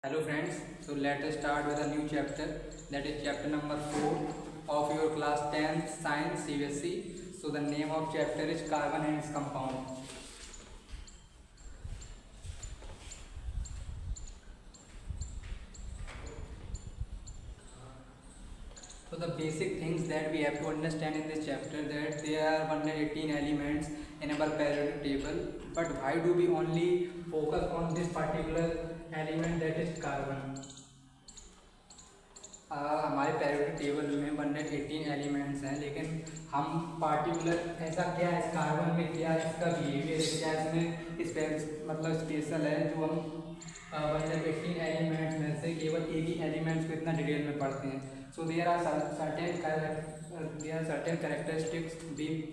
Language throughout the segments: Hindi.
Hello friends, so let us start with a new chapter, that is chapter number 4 of your class 10th science CBSE. So the name of chapter is carbon and its compound. So the basic things that we have to understand in this chapter, that there are 118 elements in our periodic table, but why do we only focus on this particular element, that is carbon? हमारे periodic टेबल में 118 एलिमेंट्स हैं, लेकिन हम पार्टिकुलर ऐसा क्या है इस कार्बन में, क्या इसका बिहेवियर है, क्या इसमें मतलब स्पेशल है जो हम 118 एलिमेंट्स में से केवल एक ही एलिमेंट्स को इतना डिटेल में पढ़ते हैं. So there are certain characteristics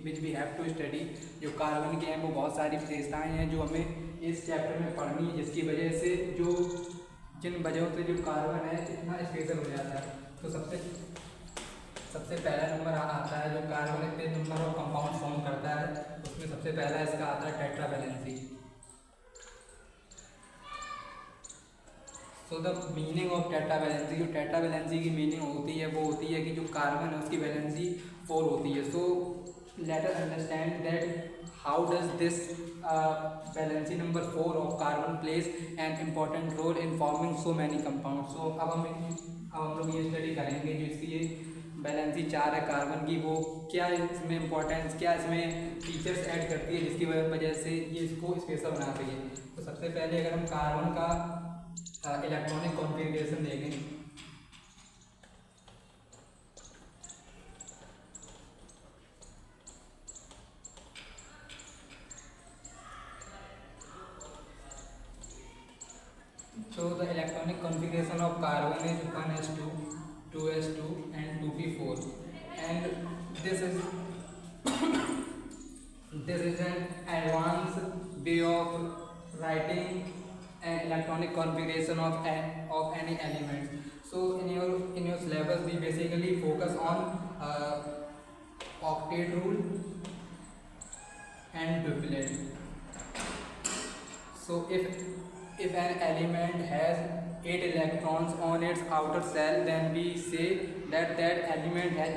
which we have to study. जो कार्बन के हैं वो बहुत सारी विशेषताएं हैं जो हमें इस चैप्टर में पढ़नी है, जिसकी वजह से जिन वजहों से जो कार्बन है इतना स्पेशल हो जाता है. तो सबसे पहला नंबर आता है जो कार्बन इतने नंबर ऑफ कंपाउंड फॉर्म करता है, उसमें सबसे पहला इसका आता है tetravalency. So the meaning of tetravalency, जो टेट्रावैलेंसी की मीनिंग होती है वो होती है कि जो कार्बन है उसकी वैलेंसी 4 होती है. So let us understand that how does this valency number 4 of carbon place an important role in forming so many compound. So अब हम लोग ये स्टडी करेंगे जो इसकी ये वैलेंसी 4 है कार्बन की, वो क्या इसमें इम्पोर्टेंस, क्या इसमें फीचर्स ऐड करती है जिसकी वजह से ये इसको स्पेशल बनाती है. तो सबसे पहले अगर हम कार्बन का इलेक्ट्रॉनिक कॉन्फ़िगरेशन देखें, so the electronic configuration of carbon is 1s2, 2s2 and 2p4, and this is an advanced way of writing an electronic configuration of any element. So in your syllabus we basically focus on octet rule and duplet. So if an element has 8 electrons on its outer shell, then we say that element has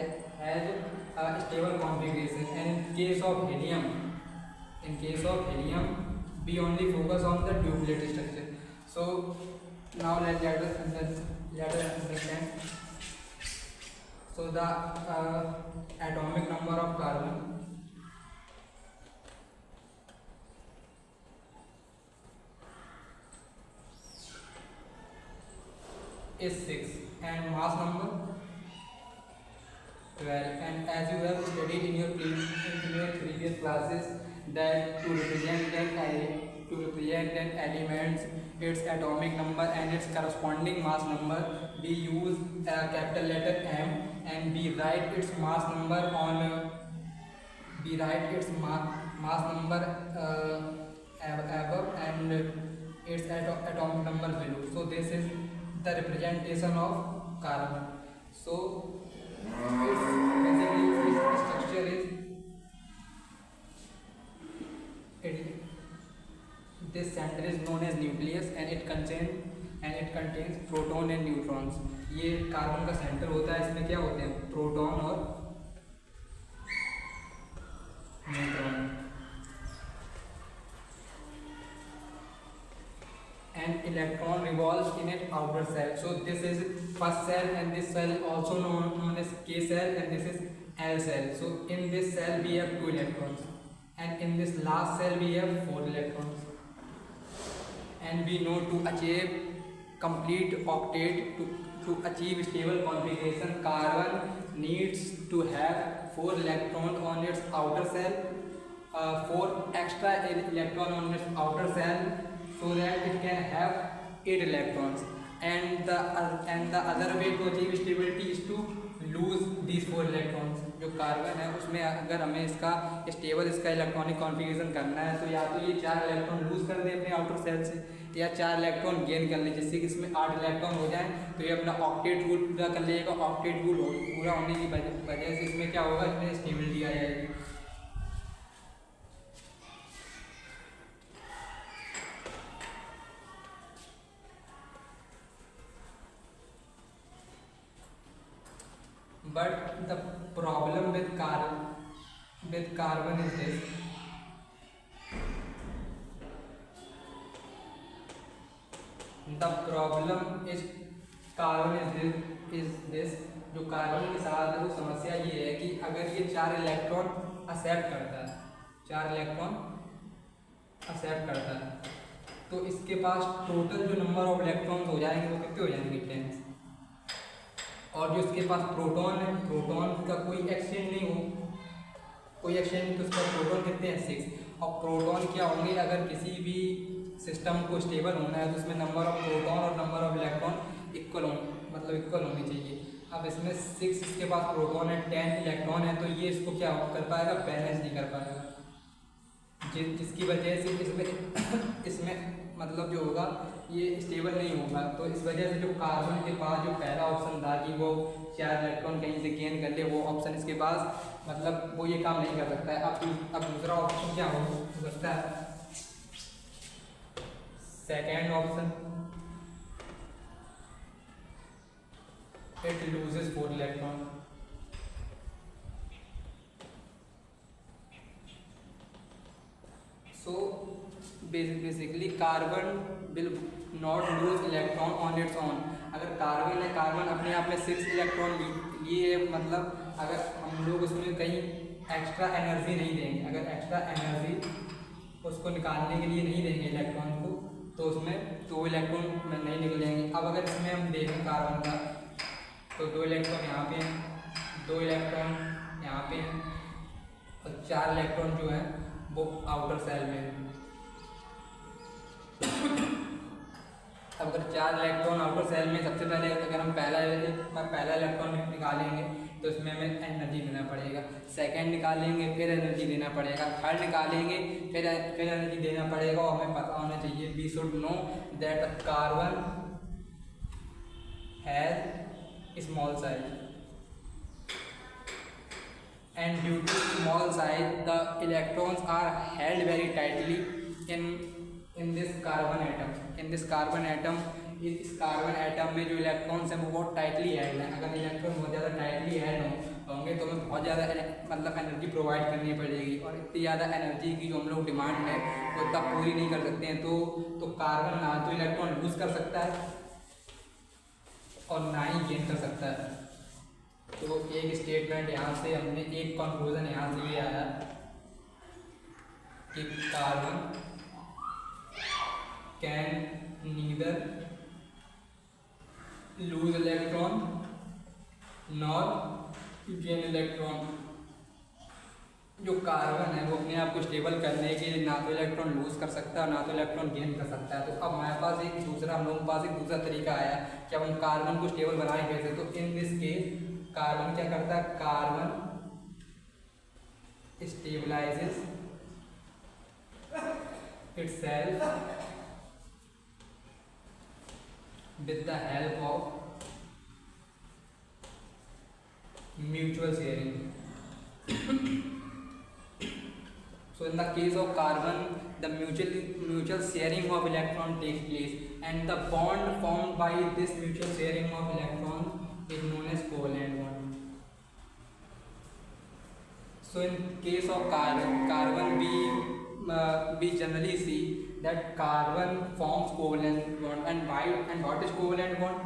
a stable configuration. And in case of helium, we only focus on the duplet structure. So now let us understand. So the atomic number of carbon is 6 and mass number 12. And as you have studied in your previous classes, that to represent an elements, its atomic number and its corresponding mass number, we use a capital letter M, and we write its mass number above and its atomic number below. So this is the representation of carbon. So basically its structure is this center is known as nucleus, and it contains proton and neutrons. ये कार्बन का सेंटर होता है, इसमें क्या होते हैं, प्रोटॉन और neutron. And electron revolves in its outer shell. So this is first cell, and this cell is also known as K cell, and this is L cell. So in this cell we have 2 electrons, and in this last cell we have 4 electrons. And we know to achieve complete octet, to achieve stable configuration, carbon needs to have 4 electrons on its outer shell, 4 extra electron on its outer shell, so that it can have 8 electrons. And the other way to achieve stability is to lose these 4 electrons. जो कार्बन है उसमें अगर हमें इसका इलेक्ट्रॉनिक कॉन्फ़िगरेशन करना है, तो या तो ये 4 इलेक्ट्रॉन लूज कर दे अपने आउटर सेल से, या 4 इलेक्ट्रॉन गेन कर ले, जिससे कि इसमें 8 इलेक्ट्रॉन हो जाए, तो ये अपना ऑक्टेट रूल पूरा कर लेगा. ऑक्टेट रूल पूरा होने की वजह से इसमें क्या होगा, इसमें स्टेबिलिटी आ जाएगी. but the problem with carbon is this. The problem is carbon is this. जो कार्बन के साथ है वो समस्या ये है कि अगर ये 4 इलेक्ट्रॉन एक्सेप्ट करता है, 4 इलेक्ट्रॉन एक्सेप्ट करता है, तो इसके पास टोटल जो नंबर ऑफ इलेक्ट्रॉन हो जाएंगे वो कितने हो जाएंगे, 10। और जो इसके पास प्रोटॉन है, प्रोटॉन का कोई एक्सचेंज नहीं हो, कोई एक्सचेंज नहीं, तो उसका प्रोटॉन कितने हैं, 6। और प्रोटॉन क्या होंगे, अगर किसी भी सिस्टम को स्टेबल होना है तो उसमें नंबर ऑफ प्रोटॉन और नंबर ऑफ इलेक्ट्रॉन इक्वल होनी चाहिए। अब इसमें 6 इसके पास प्रोटॉन है, 10 इलेक्ट्रॉन है, तो ये इसको क्या कर पाएगा, बैलेंस नहीं कर पाएगा, जिसकी वजह से इसमें मतलब जो होगा ये स्टेबल नहीं होगा। तो इस वजह से जो कार्बन के पास जो पहला ऑप्शन था कि वो 4 इलेक्ट्रॉन कहीं से गेन कर ले, वो ऑप्शन इसके पास मतलब वो ये काम नहीं कर सकता है। अब दूसरा ऑप्शन क्या हो सकता है, second option, it loses 4 electron. So basically carbon will not lose electron on its own. अगर कार्बन है, कार्बन अपने आप में 6 इलेक्ट्रॉन लिए, मतलब अगर हम लोग उसमें कहीं एक्स्ट्रा एनर्जी नहीं देंगे, अगर एक्स्ट्रा एनर्जी उसको निकालने के लिए नहीं देंगे इलेक्ट्रॉन को, तो उसमें 2 इलेक्ट्रॉन में नहीं निकलेंगे। अब अगर इसमें हम देखें कार्बन का, तो 2 इलेक्ट्रॉन यहाँ पे हैं, 2 इलेक्ट्रॉन यहाँ पे हैं, और 4 इलेक्ट्रॉन जो है वो आउटर सेल में है। अब अगर 4 इलेक्ट्रॉन आउटर सेल में, सबसे पहले अगर हम पहला इलेक्ट्रॉन निकालेंगे तो इसमें हमें एनर्जी देना पड़ेगा, सेकंड निकालेंगे फिर एनर्जी देना पड़ेगा, थर्ड निकालेंगे फिर एनर्जी देना पड़ेगा। और हमें पता होना चाहिए, we should know that carbon has small size, and due to small size the electrons are held very tightly in this carbon atom. इस कार्बन एटम में जो इलेक्ट्रॉन्स हैं वो बहुत टाइटली हेल्ड हैं। अगर इलेक्ट्रॉन बहुत ज़्यादा टाइटली हेल्ड होंगे तो हमें बहुत ज़्यादा मतलब एनर्जी प्रोवाइड करनी पड़ेगी, और इतनी ज़्यादा एनर्जी की जो हम लोग डिमांड है वो तब पूरी नहीं कर सकते हैं। तो कार्बन ना तो इलेक्ट्रॉन लूज कर सकता है और ना ही गेन कर सकता है। तो एक स्टेटमेंट यहाँ से हमने, एक कंक्लूजन यहाँ से ये आया कि carbon can neither loose electron nor gain electron. जो कार्बन है वो अपने आप को स्टेबल करने के लिए ना तो इलेक्ट्रॉन लूज कर सकता है ना तो इलेक्ट्रॉन गेन कर सकता है। तो अब हमारे पास हम लोगों के पास एक दूसरा तरीका आया कि अब हम कार्बन को स्टेबल बनाए कैसे। तो इन दिस केस कार्बन क्या करता है, carbon stabilises itself with the help of mutual sharing. So in the case of carbon, the mutual sharing of electron takes place, and the bond formed by this mutual sharing of electron is known as covalent bond. So in case of carbon we generally see that carbon forms covalent bond. And what is covalent bond?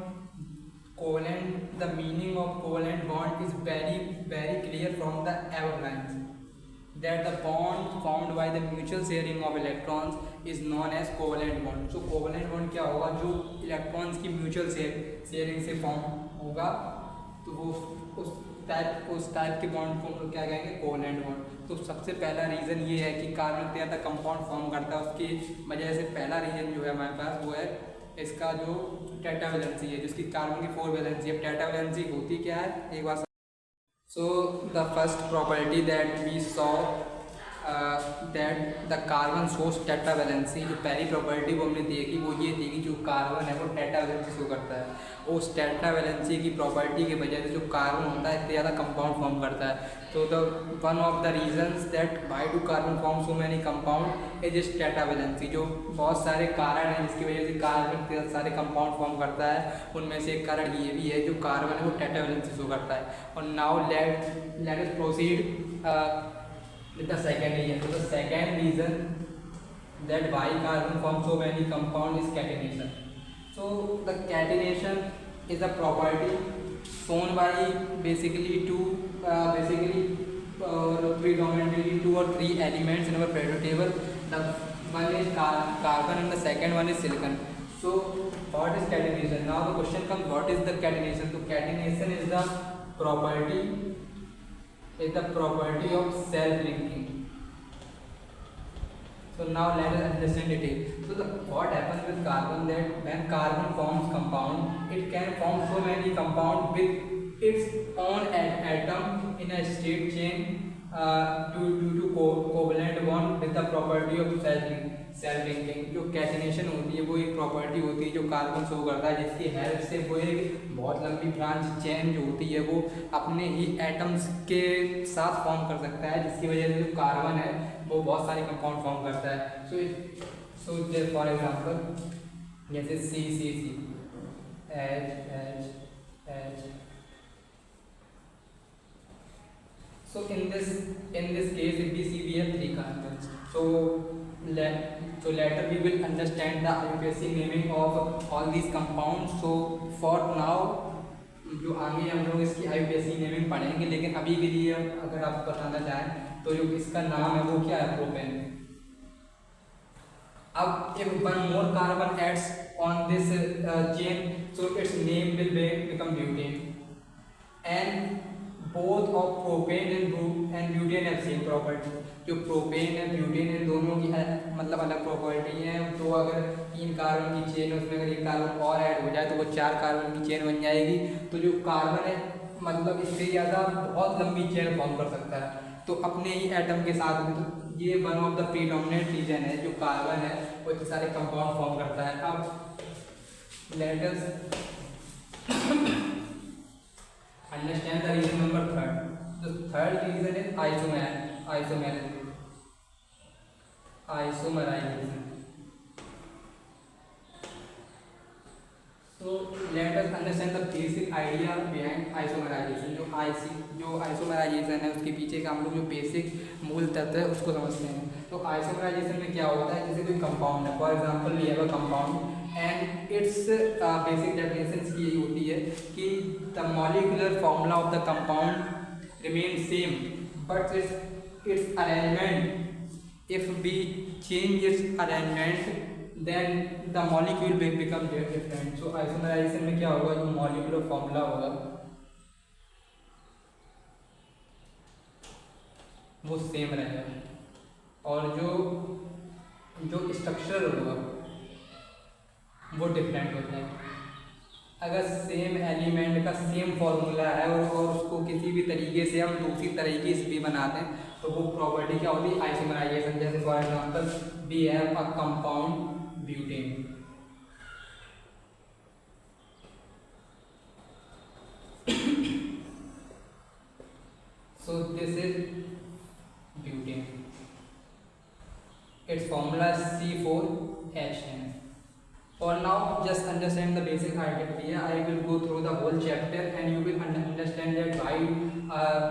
Covalent, the meaning of covalent bond is very clear from the above lines, that the bond formed by the mutual sharing of electrons is known as covalent bond. So covalent bond क्या होगा, जो इलेक्ट्रॉन्स की म्यूचुअल शेयरिंग से फॉर्म होगा, तो वो उस टाइप के बॉन्ड को हम लोग क्या कहेंगे, कोवैलेंट बॉन्ड। तो सबसे पहला रीज़न ये है कि कार्बन इतना ज़्यादा कंपाउंड फॉर्म करता है, उसकी वजह से पहला रीज़न जो है हमारे पास वो है इसका जो टेट्रावैलेंसी है, जिसकी कार्बन की 4 वैलेंसी है। टेट्रावैलेंसी होती क्या है एक बार। So the first property that we saw that the carbon shows tetravalency. जो पहली प्रॉपर्टी वो हमने देखी वो ये थी कि जो कार्बन है वो टेट्रावैलेंसी शो करता है। उस टेट्रावैलेंसी की प्रॉपर्टी की वजह से जो कार्बन होता है इतने ज़्यादा कंपाउंड फॉर्म करता है। तो the one of the reasons that why do carbon form so many compound is इस टेट्रावैलेंसी। जो बहुत सारे कारण हैं जिसकी वजह से कार्बन इतने सारे कंपाउंड फॉर्म करता है, उनमें से एक कारण ये भी है जो कार्बन है वो टेट्रावैलेंसी शो करता है। और now let us proceed with the second reason. So the second reason that why carbon forms so many compound is catenation. So the catenation is a property shown by basically predominantly two or three elements in our periodic table. The one is carbon and the second one is silicon. So what is catenation? Now the question comes, what is the catenation? So catenation is the property of self-linking. So now let us understand it. So what happens with carbon, that when carbon forms compound, it can form so many compound with its own atom in a straight chain due to covalent bond with the property of self-linking. जो कैटिनेशन होती है वो एक प्रॉपर्टी होती है जो कार्बन शो करता है, जिसकी हेल्प से वो एक बहुत लंबी ब्रांच चेन जो होती है वो अपने ही एटम्स के साथ फॉर्म कर सकता है, जिसकी वजह से जो कार्बन है वो बहुत सारे कंपाउंड फॉर्म करता है। सो फॉर एग्जांपल जैसे C C C H H H. So in this case, if we see we have three carbons. So later we will understand the IUPAC naming of all these compounds. So for now, जो आगे हम लोग इसकी IUPAC नेमिंग पढ़ेंगे, लेकिन अभी के लिए अगर आप बताना चाहें तो जो इसका नाम है वो क्या है, प्रोपेन। अब if one more carbon adds on this chain, so its name will become butane. And both of propane and butane have same property. जो प्रोपेन है ब्यूटेन है दोनों की मतलब अलग प्रॉपर्टी है। तो अगर 3 कार्बन की चेन उसमें अगर 1 कार्बन और ऐड हो जाए तो वो 4 कार्बन की चेन बन जाएगी। तो जो कार्बन है मतलब इससे ज़्यादा बहुत लंबी चेन फॉर्म कर सकता है तो अपने ही एटम के साथ में। तो ये one of the predominant reason है जो कार्बन है वो इतने सारे कंपाउंड फॉर्म करता है। अब let us understand the reason number third. The third reason is isomerization. So let us understand the basic idea behind isomerization. जो isomerization है उसके पीछे का हम लोग जो बेसिक मूल तत्व है उसको समझते हैं। तो isomerization में क्या होता है, जैसे कोई कंपाउंड है, for example we have a compound and its basic definition की यही होती है कि the molecular formula of the compound remain same but its arrangement, if we change its arrangement then the molecule will become different. So isomerization में क्या होगा, जो मॉलिक्यूलर फॉर्मूला होगा वो सेम रहेगा और जो स्ट्रक्चर होगा वो डिफरेंट होता है। अगर सेम एलिमेंट का सेम फॉर्मूला है और उसको किसी भी तरीके से हम दूसरी तरीके से भी बनाते हैं तो वो प्रॉपर्टी क्या होती है, आइसोमराइजेशन। जैसे for example we have a compound butane, so this is butane, its formula is C4H10. For now just understand the basic idea. I will go through the whole chapter and you will understand that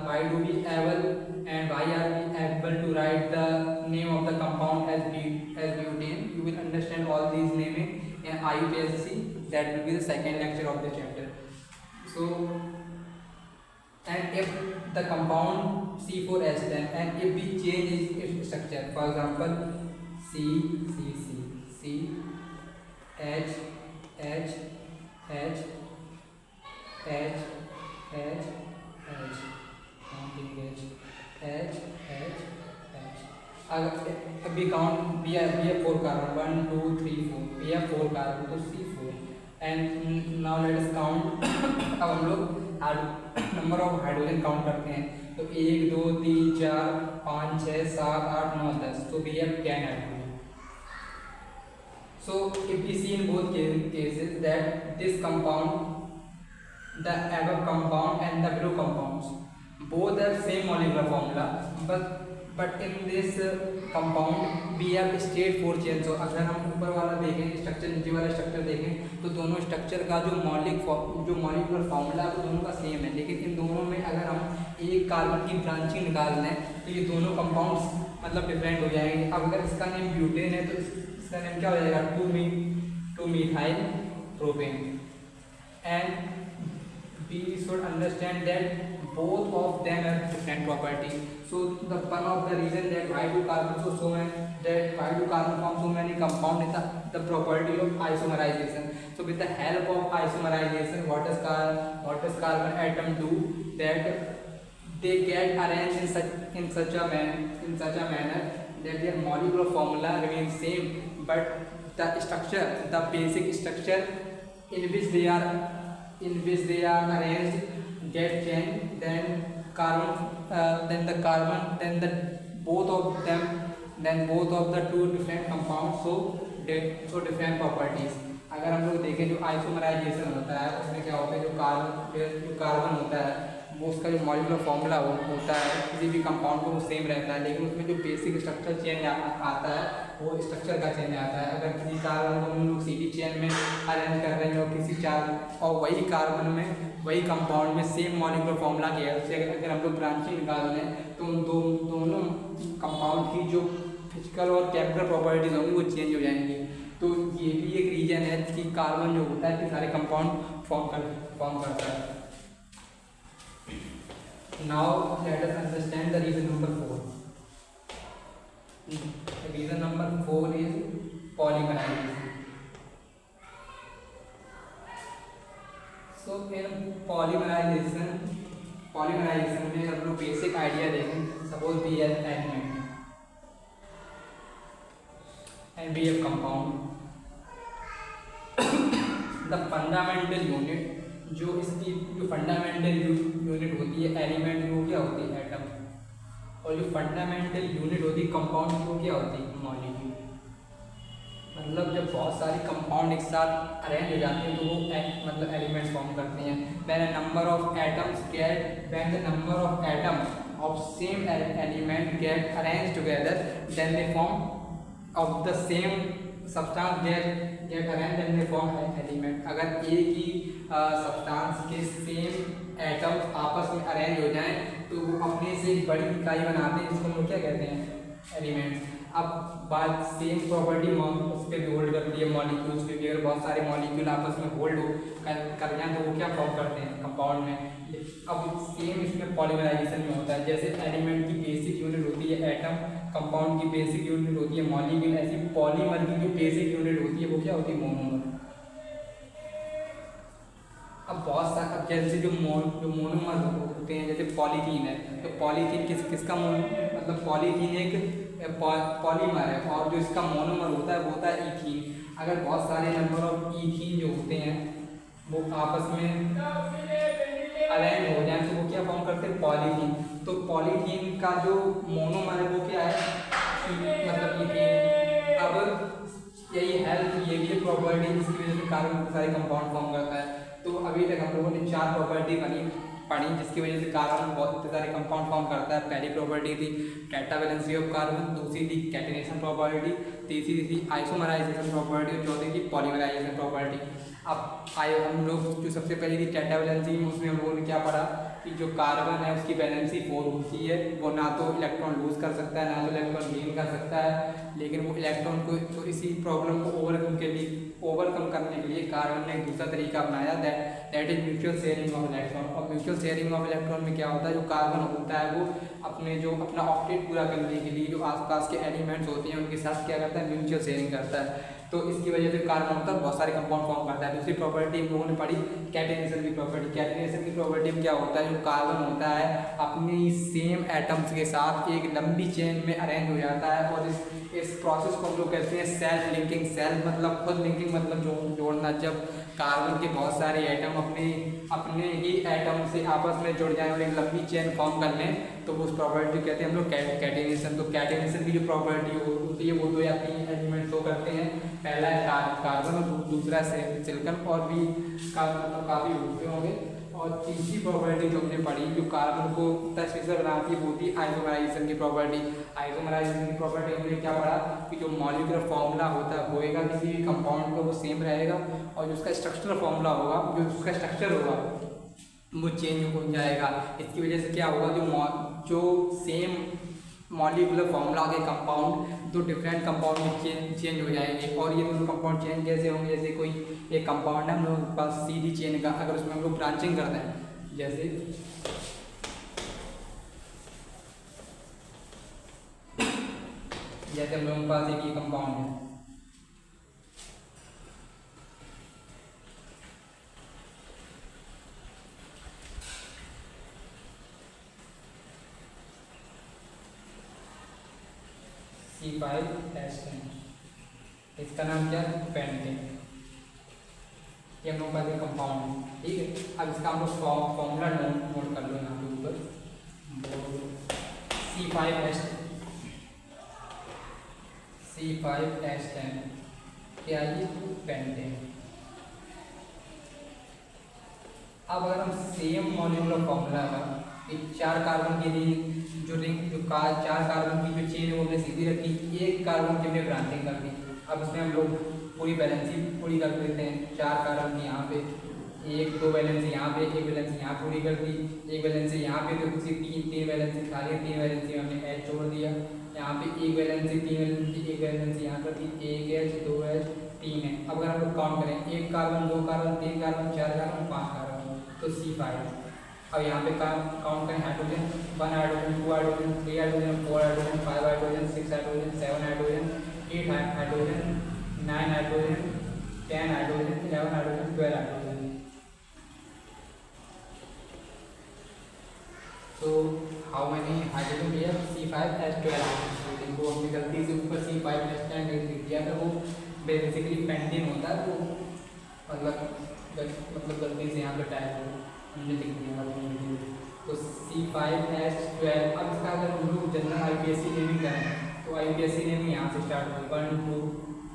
why do we able and why are we able to write the name of the compound as butane. You will understand all these naming in IUPAC. That will be the second lecture of the chapter. So and if the compound C4H10 and if we change its structure, for example C C C C H H H H H H counting H H H H. If we count, we have 4 carbon, 1 2 3 4, we have 4 carbon, तो C4. and now let us count अब हम लोग नंबर ऑफ हाइड्रोजन काउंट करते हैं। तो तो 1 2 3 4 5 6 7 8 9 10, so we have 10 atoms. So if we see in both cases that this compound, the above compound and the below compounds both have same molecular formula, but in this compound we have state 4 change. So अगर हम ऊपर वाला देखें स्ट्रक्चर, नीचे वाला स्ट्रक्चर देखें तो दोनों स्ट्रक्चर का जो मॉलिक्यूलर फार्मूला वो दोनों का सेम है, लेकिन इन दोनों में अगर हम एक कार्बन की ब्रांचिंग निकाल लें तो ये दोनों कंपाउंड्स मतलब डिफरेंट हो जाएंगे. अब अगर इसका नेम ब्यूटेन है तो इसका नेम क्या हो जाएगा, 2 methyl propane. And we should understand that both of them have different properties. So the one of the reason that why do carbon form so many compound is the property of isomerization. So with the help of isomerization, what does carbon atom do? That they get arranged in such a manner that their molecular formula remains same, but the structure, the basic structure in which they are arranged get changed. Then both of the two different compounds so different properties. अगर हम लोग देखें जो आइसोमराइजेशन होता है उसमें क्या होता है, जो कार्बन होता है वो उसका जो मॉलिक्यूलर फॉर्मूला होता है किसी भी कंपाउंड को वो सेम रहता है, लेकिन उसमें जो बेसिक स्ट्रक्चर चेंज आता है वो स्ट्रक्चर का चेंज आता है. अगर किसी कार्बन को हम लोग सीधी चेन में अरेंज कर रहे हैं और किसी और वही कार्बन में वही कंपाउंड में सेम मॉलिक्यूलर फॉर्मूला की हेल्प से अगर हम लोग ब्रांचिंग निकाल लें तो उन दोनों कंपाउंड की जो फिजिकल और केमिकल प्रॉपर्टीज होंगी वो चेंज हो जाएंगी. तो ये भी एक रीजन है कि कार्बन जो होता है कि सारे कंपाउंड फॉर्म करता है. Now let us understand the reason number 4. Reason number 4 is polymerization. So in polymerization में हम लोग बेसिक आइडिया देखें. Suppose we have element and we have compound. The fundamental unit जो इसकी जो फंडामेंटल यूनिट होती है एलिमेंट की वो क्या होती है, एटम. और जो फंडामेंटल यूनिट होती है कंपाउंड की वो क्या होती है, मॉलिक्यूल. मतलब जब बहुत सारी कंपाउंड एक साथ अरेंज हो जाते हैं तो वो मतलब एलिमेंट्स फॉर्म करते हैं. When the number of atom of same element get arrange together then they form of the same substance get arrange then they form element. अगर एक ही सब्सटेंस के सेम एटम्स आपस में अरेंज हो जाएं तो वो अपने से एक बड़ी इकाई बनाते हैं जिसको हम लोग क्या कहते हैं, एलिमेंट्स. अब बात सेम प्रॉपर्टी उस पर भी होल्ड करती है मॉलिक्यूल्स पे भी. अगर बहुत सारे मॉलिक्यूल आपस में होल्ड कर जाएं तो वो क्या फॉर्म करते हैं, कंपाउंड में. अब सेम इसमें पॉलीमराइजेशन में होता है. जैसे एलिमेंट की बेसिक यूनिट होती है एटम, कंपाउंड की बेसिक यूनिट होती है मॉलिक्यूल, ऐसी पॉलीमर की जो बेसिक यूनिट होती है वो क्या होती है, मोनोमर. अब बहुत सारे अब जैसे जो मोनोमर होते हैं जैसे पॉलीथीन है तो पॉलीथीन किसका मतलब पॉलीथीन एक पॉलीमर है और जो इसका मोनोमर होता है वो होता है ईथीन. अगर बहुत सारे नंबर ऑफ ईथीन जो होते हैं वो आपस में अरेंज हो जाए तो वो क्या फॉर्म करते हैं, पॉलीथीन. तो पॉलीथीन का जो मोनोमर है वो क्या है, मतलब ईथीन. अब यही हेल्प ये भी प्रॉपर्टी जिसकी वजह से कार्बन सारे कंपाउंड फॉर्म करता है. तो अभी तक हम लोगों ने 4 प्रॉपर्टी पढ़ी जिसकी वजह से कार्बन बहुत सारे कंपाउंड फॉर्म करता है. पहली प्रॉपर्टी थी टेट्रावैलेंसी ऑफ कार्बन, दूसरी थी कैटिनेशन प्रॉपर्टी, तीसरी थी आइसोमराइजेशन प्रॉपर्टी और चौथी थी पॉलीमराइजेशन प्रॉपर्टी. अब हम लोग जो सबसे पहले थी टेट्रावैलेंसी में उसमें हम लोगों ने क्या पढ़ा कि जो कार्बन है उसकी वैलेंसी 4 होती है. वो ना तो इलेक्ट्रॉन लूज कर सकता है ना तो इलेक्ट्रॉन गेन कर सकता है, लेकिन वो इलेक्ट्रॉन को तो इसी प्रॉब्लम को ओवरकम करने के लिए कार्बन ने एक दूसरा तरीका अपनाया that is mutual sharing of electron. और म्यूचुअल शेयरिंग ऑफ इलेक्ट्रॉन में क्या होता है, जो कार्बन होता है वो अपना ऑक्टेट पूरा करने के लिए जो आसपास के एलिमेंट्स होते हैं उनके साथ क्या करता है, म्यूचुअल शेयरिंग करता है. तो इसकी वजह से कार्बन होता है बहुत सारे कंपाउंड फॉर्म करता है. दूसरी प्रॉपर्टी हम लोगों ने पढ़ी कैटिनेशन की प्रॉपर्टी. कैटिनेशन की प्रॉपर्टी में क्या होता है, जो कार्बन होता है अपनी सेम एटम्स के साथ एक लंबी चेन में अरेंज हो जाता है और इस प्रोसेस को हम लोग कहते हैं सेल्फ लिंकिंग. सेल्फ मतलब खुद, लिंकिंग मतलब जोड़ना. जब कार्बन के बहुत सारे एटम अपने अपने ही एटम से आपस में जुड़ जाएं और एक लंबी चेन फॉर्म कर लें तो उस प्रॉपर्टी कहते हैं हम लोग कैटेनेशन। तो कैटेनेशन की जो प्रॉपर्टी होती है वो 2 या 3 एलिमेंट शो करते हैं। पहला है कार्बन और दूसरा सिलिकॉन, और भी काफ़ी होते होंगे। और तीसरी प्रॉपर्टी जो हमने पढ़ी जो कार्बन को स्पेशल बनाती है वो थी आइसोमराइजेशन की प्रॉपर्टी। आइसोमराइजेशन की प्रॉपर्टी हमने क्या पढ़ा कि जो मॉलिक्यूलर फॉर्मूला होएगा किसी भी कंपाउंड का वो सेम रहेगा, और जो उसका स्ट्रक्चरल फॉर्मूला होगा, जो उसका स्ट्रक्चर होगा वो चेंज हो जाएगा। इसकी वजह से क्या होगा, जो सेम मॉलिक्यूलर फॉर्मूला के कंपाउंड 2 डिफरेंट कंपाउंड में चेंज हो जाएंगे। और ये दोनों कंपाउंड चेंज कैसे होंगे, जैसे कोई एक कंपाउंड है हम लोग के पास सीधी चेन का, अगर उसमें हम लोग ब्रांचिंग करते हैं, जैसे हम लोगों के पास एक ही कंपाउंड है, C5H10, इसका नाम क्या है, पेंटेन। ये हम लोग का कंपाउंड है, ठीक है। अब इसका हम लोग फॉर्मूला नोट कर लो यहाँ पे ऊपर, C5H10 क्या है, पेंटेन। अब अगर हम सेम मॉलिक्यूलर फॉर्मूला का 4 कार्बन की जो 4 कार्बन की जो चेन है वो हमने सीधी रखी, 1 कार्बन की हमने ब्रांचिंग कर दी। अब इसमें हम लोग पूरी बैलेंसी पूरी कर देते हैं। 4 कार्बन की यहाँ पे 1 2 बैलेंसी यहाँ पे, 1 बैलेंसी यहाँ पूरी कर दी, 1 बैलेंसी यहाँ पे, तो किसी 3 बैलेंसी खाली, 3 बैलेंसी हमने H छोड़ दिया। यहाँ पे 1 बैलेंसी 3 बैलेंसी 1 बैलेंसी यहाँ कर दी, 1 H 2 H 3 है। अब अगर हम लोग काउंट करें 1 carbon 2 carbon 3 carbon 4 carbon 5 carbon, तो C5। अब यहाँ पे काउंट करें hydrogen, 1 hydrogen 2 hydrogen 3 hydrogen 4 hydrogen 5 hydrogen 6 hydrogen 7 hydrogen 8 hydrogen 9 hydrogen 10 hydrogen 11 hydrogen 12 hydrogen. तो how many hydrogen we have, C5H12। इनको हमने गलती से ऊपर C5H10 लिख दिया था, वो बेसिकली पेंटेन होता है, वो मतलब गलती से यहाँ पे टाइप हो हमने लिख दिया। तो C5H12। अब इसका अगर हम लोग जनरल IUPAC नेमिंग करें तो IUPAC नेमिंग यहाँ से स्टार्ट होगी 1 2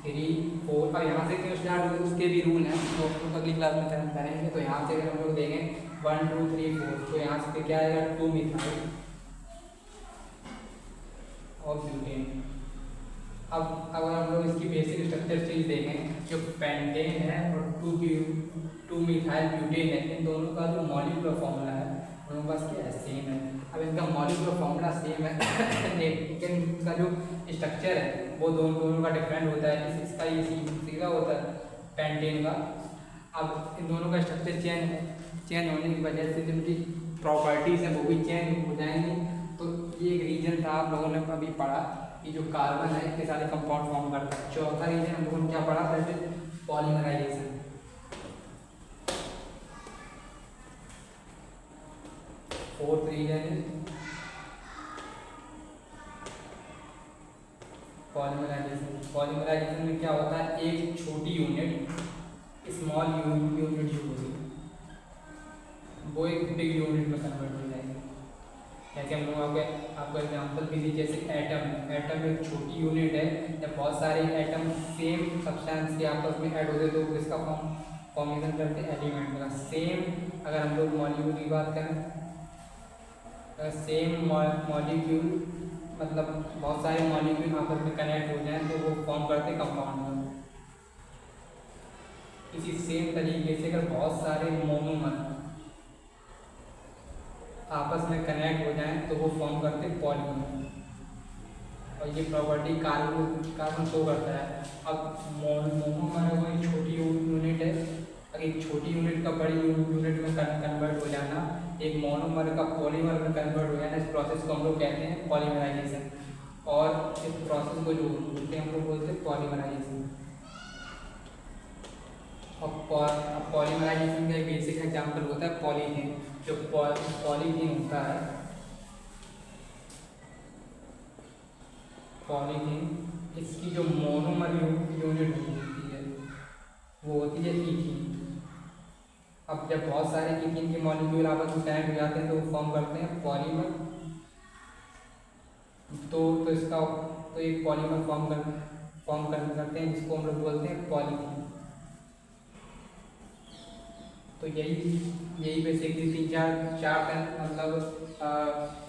3 4। अब यहाँ से क्यों स्टार्ट होगी उसके भी रूल हैं, तो अगली क्लास में करेंगे। तो यहाँ से अगर हम लोग देखें 1 2 3 4, तो यहाँ से क्या आएगा 2 मिथाइल और ब्यूटेन। अब अगर हम लोग इसकी बेसिक स्ट्रक्चर चीज देखें, जो पेंटेन है और 2 मिथाइल ब्यूटेन है, इन दोनों का जो मॉलिक्यूलर फॉर्मूला है दोनों का क्या है, सेम है। अब इनका मॉलिक्यूलर फॉर्मूला सेम है लेकिन इनका जो स्ट्रक्चर है वो दोनों का डिफरेंट होता है। इसका ये सीधा होता है पेंटेन का। अब इन दोनों का स्ट्रक्चर चेंज होने की वजह से जिनकी प्रॉपर्टीज हैं वो भी चेंज हो जाएंगी। तो ये एक रीजन था आप लोगों ने अभी पढ़ा कि जो कार्बन है इतने सारे कंपाउंड फॉर्म करता है। चौथा रीजन हम लोगों ने क्या पढ़ा था, polymerization. Fourth reason is polymerization. Polymerization में क्या होता है, एक छोटी यूनिट स्मॉल यूनिट जो होगी वो एक बिग यूनिट में कन्वर्ट हो जाएगी। जैसे हम लोग आपको एग्जांपल भी दी, जैसे एटम एक छोटी यूनिट है। जब बहुत सारे एटम सेम सब्सटेंस के आपस में ऐड होते तो इसका फॉर्मेशन करते हैं एलिमेंट का। सेम अगर हम लोग मॉलिक्यूल की बात करें, सेम मॉलिक्यूल मतलब बहुत सारे मॉलिक्यूल आपस में कनेक्ट हो जाएं तो वो फॉर्म करते हैं कंपाउंड। इसी सेम तरीके से अगर बहुत सारे मोनोमर आपस में कनेक्ट हो जाएं तो वो फॉर्म करते हैं पॉलीमर। और ये प्रॉपर्टी कार्बन शो करता है। अब मोनोमर वो एक छोटी यूनिट है, अगर एक छोटी यूनिट का बड़ी यूनिट में कन्वर्ट हो जाना, एक मोनोमर का पॉलीमर में कन्वर्ट हो जाना, इस प्रोसेस को हम लोग कहते हैं पॉलीमराइजेशन। और इस प्रोसेस को जो बोलते हैं हम लोग बोलते हैं पॉलीमराइजेशन। और पॉलीमराइजेशन का एक बेसिक एग्जांपल होता है पॉलीथीन। जो पॉलीथीन होता है, पॉलीथीन इसकी जो मोनोमर यूनिट होती है वो होती है इथीन। अब जब बहुत सारे इथीन के मॉलिक्यूल आपस में कनेक्ट हो जाते हैं तो वो फॉर्म करते हैं पॉलीमर। तो इसका तो एक पॉलीमर फॉर्म करते हैं जिसको हम लोग बोलते हैं पॉलीथीन। तो यही बेसिकली चार मतलब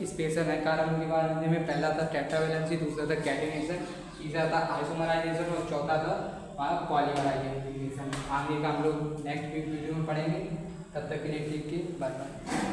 स्पेशल है कार्बन के बारे में। पहला था टेट्रावैलेंसी, दूसरा था कैटेनेशन, तीसरा था आइसोमराइजेशन और चौथा था पॉलीमराइजेशन। आगे का हम लोग नेक्स्ट वीडियो में पढ़ेंगे। तब तक के लिए ठीक है, बाय बाय।